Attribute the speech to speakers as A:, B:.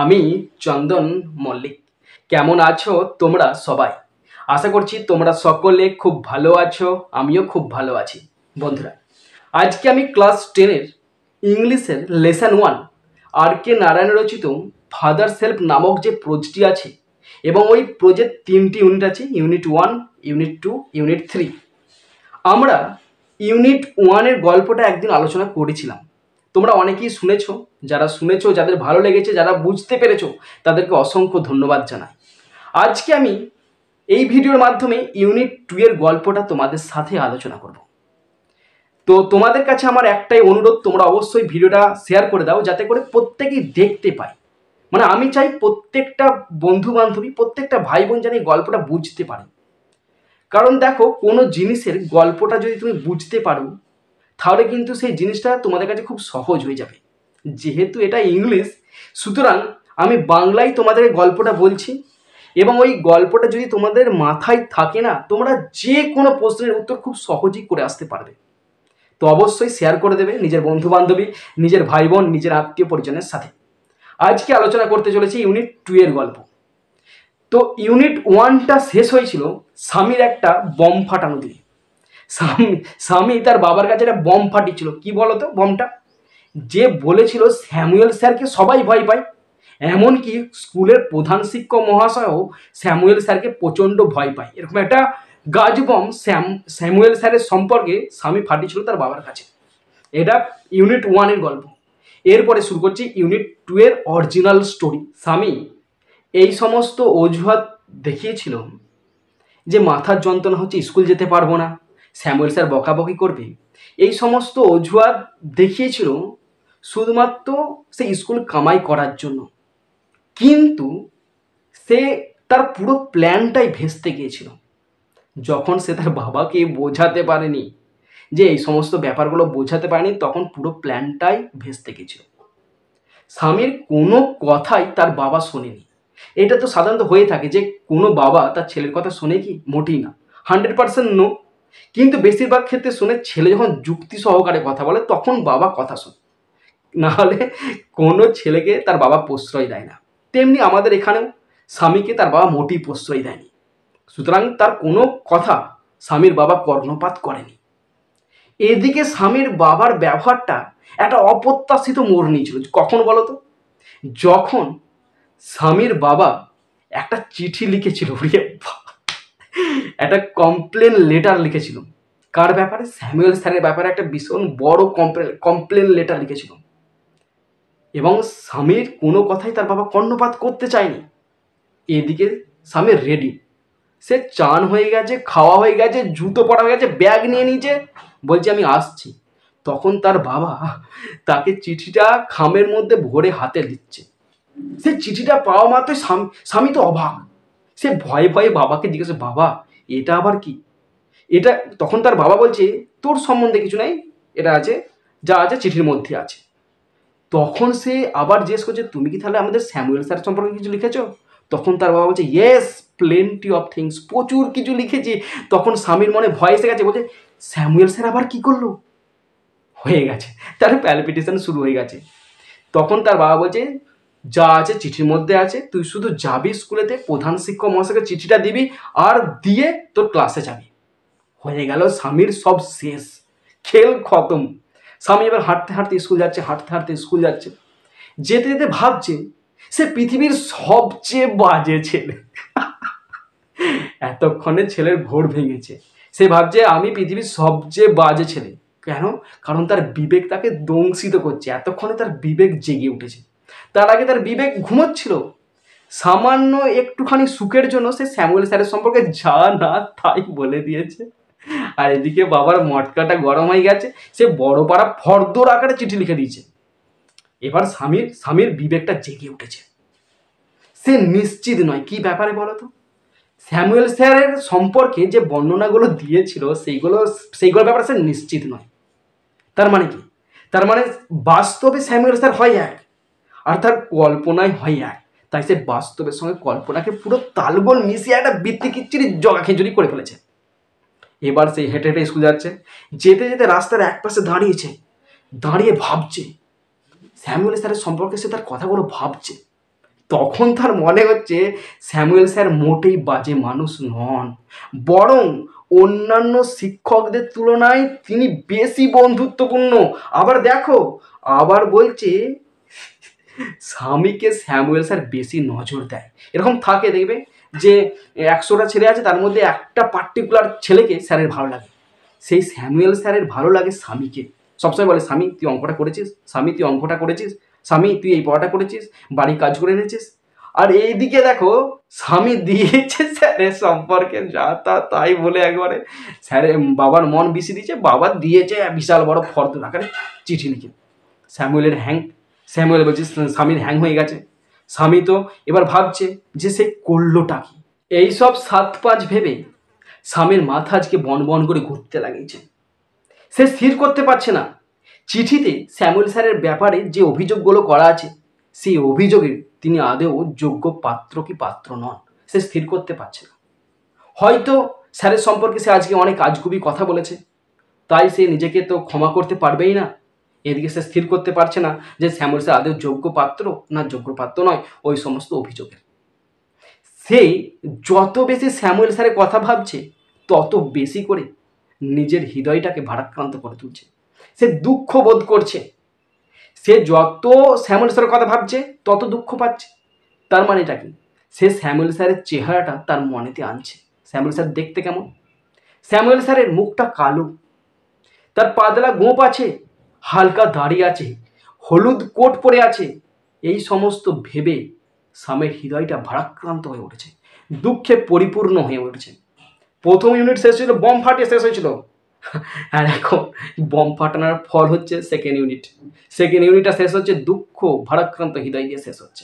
A: আমি চন্দন মল্লিক। কেমন আছো তোমরা সবাই? আশা করছি তোমরা সকলে খুব ভালো আছো, আমিও খুব ভালো আছি। বন্ধুরা, আজকে আমি ক্লাস 10-এর ইংলিশের লেসন 1 আর কে নারায়ণ রচিত ফাদার সেলফ নামক যে প্রোজটি আছে, এবং ওই প্রোজের 3টি ইউনিট আছে, ইউনিট 1, ইউনিট 2, ইউনিট 3। আমরা ইউনিট 1-এর গল্পটা একদিন আলোচনা করেছিলাম। তোমরা অনেকেই শুনেছো, যারা শুনেছো, যাদের ভালো লেগেছে, যারা বুঝতে পেরেছো, তাদেরকে অসংখ্য ধন্যবাদ জানাই। আজকে আমি এই ভিডিওর মাধ্যমে ইউনিট 2 এর গল্পটা তোমাদের সাথে আলোচনা করব। তো তোমাদের কাছে আমার একটাই অনুরোধ, তোমরা অবশ্যই ভিডিওটা শেয়ার করে দাও, যাতে করে প্রত্যেকেই দেখতে পায়। মানে আমি চাই প্রত্যেকটা বন্ধু বান্ধবী, প্রত্যেকটা ভাই বোন যেন এই গল্পটা বুঝতে পারে। কারণ দেখো, কোনো জিনিসের গল্পটা যদি তুমি বুঝতে পারো, তাহলে কিন্তু সেই জিনিসটা তোমাদের কাছে খুব সহজ হয়ে যাবে। যেহেতু এটা ইংলিশ, সুতরাং আমি বাংলায় তোমাদের গল্পটা বলছি, এবং ওই গল্পটা যদি তোমাদের মাথায় থাকে না, তোমরা যে কোনো প্রশ্নের উত্তর খুব সহজেই করে আসতে পারবে। তো অবশ্যই শেয়ার করে দেবে নিজের বন্ধু বান্ধবী, নিজের ভাই বোন, নিজের আত্মীয় পরিজনের সাথে। আজকে আলোচনা করতে চলেছি ইউনিট 2 এর গল্প। তো ইউনিট 1টা শেষ হয়েছিল স্বামীর একটা বম ফাটানো দিয়ে। স্বামী তার বাবার কাছে একটা বম ফাটিয়েছিল। কি বলতো বমটা? যে বলেছিল স্যামুয়েল স্যারকে সবাই ভয় পায়, এমনকি স্কুলের প্রধান শিক্ষক মহাশয়ও স্যামুয়েল স্যারকে প্রচণ্ড ভয় পায়। এরকম একটা গাছ বম স্যামুয়েল স্যারের সম্পর্কে স্বামী ফাটিয়েছিল তার বাবার কাছে। এটা ইউনিট 1-এর গল্প। এরপরে শুরু করছি ইউনিট 2 এর অরিজিনাল স্টোরি। স্বামী এই সমস্ত অজুহাত দেখিয়েছিল যে মাথার যন্ত্রণা হচ্ছে, স্কুল যেতে পারবো না, স্যামুয়েল স্যার বকাবকি করবে, এই সমস্ত অজুহাত দেখিয়েছিল শুধুমাত্র সে স্কুল কামাই করার জন্য। কিন্তু সে তার পুরো প্ল্যানটাই ভেস্তে গিয়েছিল যখন সে তার বাবাকে বোঝাতে পারেনি, যে এই সমস্ত ব্যাপারগুলো বোঝাতে পারেনি, তখন পুরো প্ল্যানটাই ভেস্তে গিয়েছিল। স্বামীর কোনো কথাই তার বাবা শোনেনি। এটা তো সাধারণত হয়ে থাকে যে কোনো বাবা তার ছেলের কথা শোনে কি? মোটেই না, 100% নো। কিন্তু বেশিরভাগ ক্ষেত্রে শোনে, ছেলে যখন যুক্তি সহকারে কথা বলে তখন বাবা কথা শোনে, নাহলে কোনো ছেলেকে তার বাবা প্রশ্রয় দেয় না। তেমনি আমাদের এখানেও স্বামীকে তার বাবা মোটেই প্রশ্রয় দেয়নি, সুতরাং তার কোনো কথা স্বামীর বাবা কর্ণপাত করেনি। এদিকে স্বামীর বাবার ব্যবহারটা একটা অপ্রত্যাশিত মোড় নিয়েছিল। কখন বলো তো? যখন স্বামীর বাবা একটা চিঠি লিখেছিল, একটা কমপ্লেন লেটার লিখেছিল। কার ব্যাপারে? স্যামুয়েল স্যারের ব্যাপারে একটা ভীষণ বড় কমপ্লেন লেটার লিখেছিল, এবং স্বামীর কোনো কথাই তার বাবা কর্ণপাত করতে চায়নি। এদিকে স্বামীর রেডি, সে চান হয়ে গেছে, খাওয়া হয়ে গেছে, জুতো পরা হয়ে গেছে, ব্যাগ নিয়ে নিয়েছে, বলছে আমি আসছি। তখন তার বাবা তাকে চিঠিটা খামের মধ্যে ভরে হাতে দিচ্ছে। সে চিঠিটা পাওয়া মাত্রই স্বামী তো অবাক। সে ভয়ে ভয়ে বাবাকে জিজ্ঞাসা, বাবা এটা আবার কি? এটা তখন তার বাবা বলছে, তোর সম্বন্ধে কিছু নাই, এটা আছে, যা আছে চিঠির মধ্যে আছে। তখন সে আবার জিজ্ঞেস করছে, তুমি কি তাহলে আমাদের স্যামুয়েল স্যার সম্পর্কে কিছু লিখেছো? তখন তার বাবা বলছে, ইয়েস, প্লেন্টি অফ থিংস, প্রচুর কিছু লিখেছি। তখন স্বামীর মনে ভয় এসে গেছে, বলছে স্যামুয়েল স্যার আবার কি করলো? হয়ে গেছে, তার প্যালপিটেশন শুরু হয়ে গেছে। তখন তার বাবা বলছে, যা আছে চিঠির মধ্যে আছে, তুই শুধু যাবি স্কুলেতে, প্রধান শিক্ষক মহাশয়কে চিঠিটা দিবি, আর দিয়ে তোর ক্লাসে যাবি। হয়ে গেল স্বামীর সব শেষ, খেল খতম। স্বামী এবার হাঁটতে হাঁটতে স্কুল যাচ্ছে, হাঁটতে হাঁটতে স্কুল যাচ্ছে। যেতে যেতে ভাবছে সে পৃথিবীর সবচেয়ে বাজে ছেলে। এতক্ষণে ছেলের ঘোর ভেঙেছে। সে ভাবছে আমি পৃথিবীর সবচেয়ে বাজে ছেলে। কেন? কারণ তার বিবেক তাকে দংশিত করছে। এতক্ষণে তার বিবেক জেগে উঠেছে। তার আগে তার বিবেক ঘুমোচ্ছিল। সামান্য একটুখানি সুখের জন্য সে স্যামুয়েল স্যারের সম্পর্কে যা না তাই বলে দিয়েছে। আর এদিকে বাবার মটকাটা গরম হয়ে গেছে, সে বড় পাড়া ফর্দর আকারে চিঠি লিখে দিয়েছে। এবার স্বামীর বিবেকটা জেগে উঠেছে। সে নিশ্চিত নয় কি ব্যাপারে বলো তো। স্যামুয়েল স্যারের সম্পর্কে যে বর্ণনাগুলো দিয়েছিল সেইগুলোর ব্যাপারে সে নিশ্চিত নয়। তার মানে কি? তার মানে বাস্তবে স্যামুয়েল স্যার হয় এক, আর তার কল্পনায় হয় এক। তাই সে বাস্তবের সঙ্গে কল্পনাকে পুরো তালগোল মিশিয়ে একটা বিত্তি জগা খিচুড়ি করে ফেলেছে। এবার সে হেঁটে হেঁটে স্কুল যাচ্ছে। যেতে যেতে রাস্তার এক পাশে দাঁড়িয়ে ভাবছে, স্যামুয়েল স্যারের সম্পর্কে সে তার কথাগুলো ভাবছে। তখন তার মনে হচ্ছে স্যামুয়েল স্যার মোটেই বাজে মানুষ নন, বরং অন্যান্য শিক্ষকদের তুলনায় তিনি বেশি বন্ধুত্বপূর্ণ। আবার দেখো, আবার বলছে স্বামীকে স্যামুয়েল স্যার বেশি নজর দেয়। এরকম থাকে দেখবে যে 100টা ছেলে আছে, তার মধ্যে একটা পার্টিকুলার ছেলেকে স্যারের ভালো লাগে, সেই স্যামুয়েল স্যারের ভালো লাগে স্বামীকে। সবসময় বলে, স্বামী তুই অঙ্কটা করেছিস, স্বামী তুই অঙ্কটা করেছিস, স্বামী তুই এই পড়াটা করেছিস, বাড়ি কাজ করে এনেছিস। আর এইদিকে দেখো, স্বামী দিয়েছে স্যারের সম্পর্কে যা তা তাই বলে একবারে স্যারের বাবার মন বেশি দিয়েছে, বাবা দিয়েছে বিশাল বড় ফর্দ আকারে চিঠি লিখে। স্যামুয়েলের হ্যাং, স্যামুয়েল বলছে স্বামীর হ্যাং হয়ে গেছে। স্বামী তো এবার ভাবছে যে সে করলোটা কি। এইসব 7-5 ভেবে স্বামীর মাথা আজকে বন বন করে ঘুরতে লাগিয়েছে। সে স্থির করতে পারছে না চিঠিতে স্যামুয়েল স্যারের ব্যাপারে যে অভিযোগগুলো করা আছে সেই অভিযোগের তিনি আদৌ যোগ্য পাত্র কি পাত্র নন, সে স্থির করতে পারছে না। হয়তো স্যারের সম্পর্কে সে আজকে অনেক আজগুবি কথা বলেছে, তাই সে নিজেকে তো ক্ষমা করতে পারবেই না। এদিকে সে স্থির করতে পারছে না যে স্যামুয়েল স্যার আদৌ যোগ্য পাত্র না যোগ্য পাত্র নয় ওই সমস্ত অভিযোগের। সেই যত বেশি স্যামুয়েল স্যারের কথা ভাবছে তত বেশি করে নিজের হৃদয়টাকে ভারাক্রান্ত করে তুলছে। সে দুঃখ বোধ করছে। সে যত স্যামুয়েল স্যারের কথা ভাবছে তত দুঃখ পাচ্ছে। তার মানেটা কি? সে স্যামুয়েল স্যারের চেহারাটা তার মনেতে আনছে। স্যামুয়েল স্যার দেখতে কেমন? স্যামুয়েল স্যারের মুখটা কালো, তার পাতলা গোঁপ আছে, হালকা দাড়ি আছে, হলুদ কোট পরে আছে। এই সমস্ত ভেবে স্বামীর হৃদয়টা ভারাক্রান্ত হয়ে উঠেছে, দুঃখে পরিপূর্ণ হয়ে উঠেছে। প্রথম ইউনিট শেষ ছিল, বম ফাটিয়ে শেষ হয়েছিল, আর এখন বম ফাটানোর ফল হচ্ছে সেকেন্ড ইউনিট। সেকেন্ড ইউনিটটা শেষ হচ্ছে দুঃখ ভারাক্রান্ত হৃদয় দিয়ে শেষ হচ্ছে।